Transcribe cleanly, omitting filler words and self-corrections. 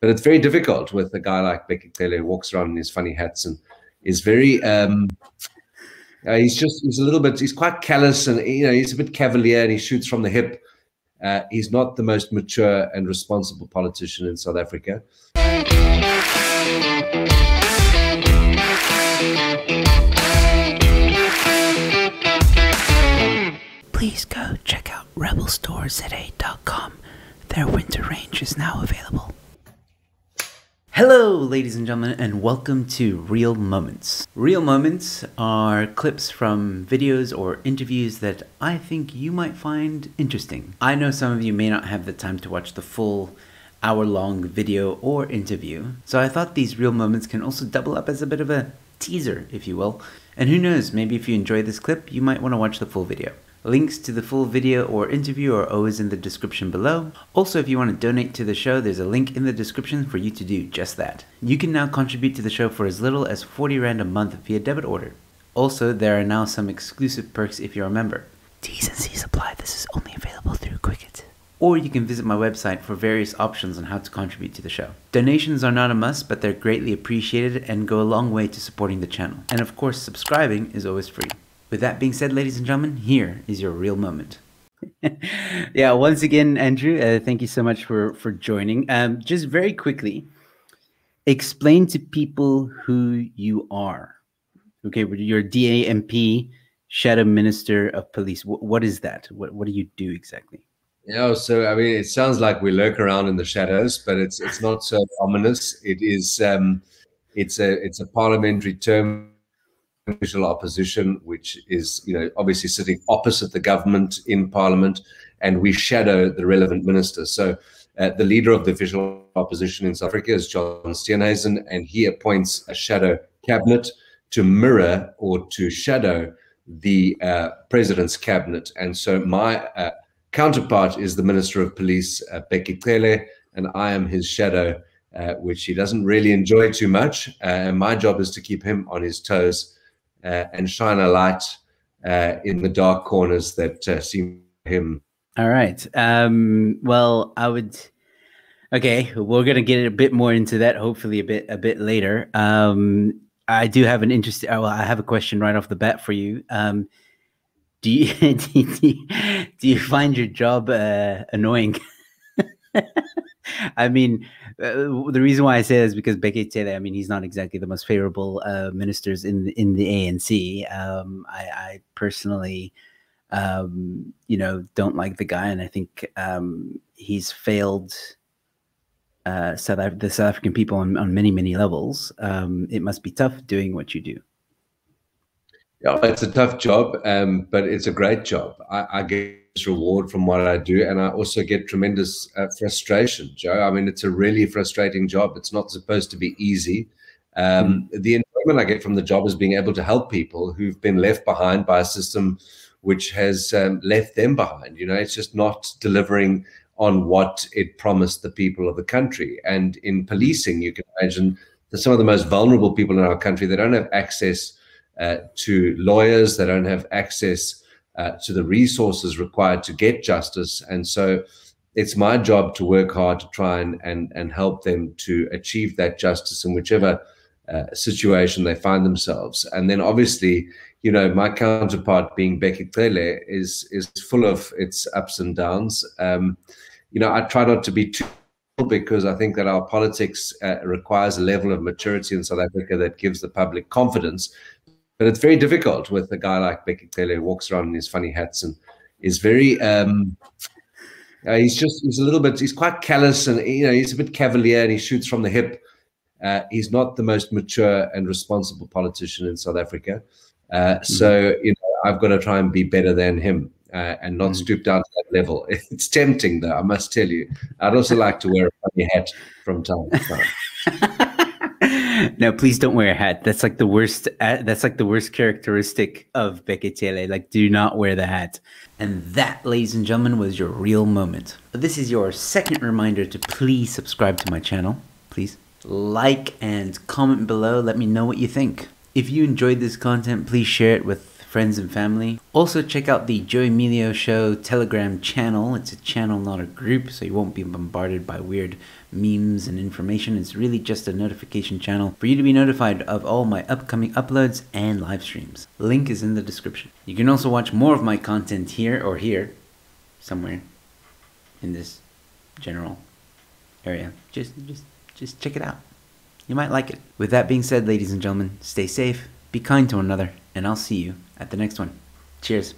But it's very difficult with a guy like Bheki Cele who walks around in his funny hats and is very he's a little bit, he's quite callous, and he's a bit cavalier, and he shoots from the hip. He's not the most mature and responsible politician in South Africa. Please go check out rebelstoreZA.com. Their winter range is now available. Hello, ladies and gentlemen, and welcome to Real Moments. Real Moments are clips from videos or interviews that I think you might find interesting. I know some of you may not have the time to watch the full hour-long video or interview, so I thought these Real Moments can also double up as a bit of a teaser, if you will. And who knows, maybe if you enjoy this clip, you might want to watch the full video. Links to the full video or interview are always in the description below. Also, if you want to donate to the show, there's a link in the description for you to do just that. You can now contribute to the show for as little as 40 Rand a month via debit order. Also, there are now some exclusive perks if you're a member. T's and C's apply. This is only available through Quicket. Or you can visit my website for various options on how to contribute to the show. Donations are not a must, but they're greatly appreciated and go a long way to supporting the channel. And of course, subscribing is always free. With that being said, ladies and gentlemen, here is your real moment. Yeah, once again, Andrew, thank you so much for joining. Just very quickly, explain to people who you are. Okay, you're DAMP, Shadow Minister of Police. What is that? What do you do exactly? Yeah, so I mean, it sounds like we lurk around in the shadows, but it's not so ominous. It is it's a parliamentary term. Official opposition, which is, obviously sitting opposite the government in parliament, and we shadow the relevant minister. So the leader of the official opposition in South Africa is John Steenhuisen, and he appoints a shadow cabinet to mirror or to shadow the president's cabinet. And so my counterpart is the Minister of Police, Bheki Cele, and I am his shadow, which he doesn't really enjoy too much. And my job is to keep him on his toes and shine a light in the dark corners that seem him. All right. Well, okay, we're gonna get a bit more into that, hopefully a bit later. I do have an interesting. Well, I have a question right off the bat for you. Do you do you find your job annoying? I mean, the reason why I say that is because Bheki Cele, I mean, he's not exactly the most favorable ministers in the ANC. I personally, don't like the guy, and I think he's failed the South African people on many levels. It must be tough doing what you do. Yeah, it's a tough job, but it's a great job. I get reward from what I do, and I also get tremendous frustration, Joe. I mean, it's a really frustrating job. It's not supposed to be easy. The enjoyment I get from the job is being able to help people who've been left behind by a system which has left them behind. It's just not delivering on what it promised the people of the country. And in policing, you can imagine that some of the most vulnerable people in our country, they don't have access to lawyers, they don't have access to the resources required to get justice. And so it's my job to work hard to try and help them to achieve that justice in whichever situation they find themselves. And then obviously, my counterpart being Bheki Cele is full of its ups and downs. I try not to be too, because I think that our politics requires a level of maturity in South Africa that gives the public confidence. But it's very difficult with a guy like Bheki Cele who walks around in his funny hats and is very, he's quite callous, and, he's a bit cavalier, and he shoots from the hip. He's not the most mature and responsible politician in South Africa. So, I've got to try and be better than him and not stoop down to that level. It's tempting, though, I must tell you. I'd also like to wear a funny hat from time to time. No, please don't wear a hat. That's like the worst. That's like the worst characteristic of Bheki Cele. Like, do not wear the hat. And that, ladies and gentlemen, was your real moment. This is your second reminder to please subscribe to my channel. Please like and comment below. Let me know what you think. If you enjoyed this content, please share it with friends and family. Also check out the Joe Emilio Show Telegram channel. It's a channel, not a group, so you won't be bombarded by weird memes and information. It's really just a notification channel for you to be notified of all my upcoming uploads and live streams. Link is in the description. You can also watch more of my content here or here, somewhere in this general area. Just check it out. You might like it. With that being said, ladies and gentlemen, stay safe, be kind to one another, and I'll see you at the next one. Cheers.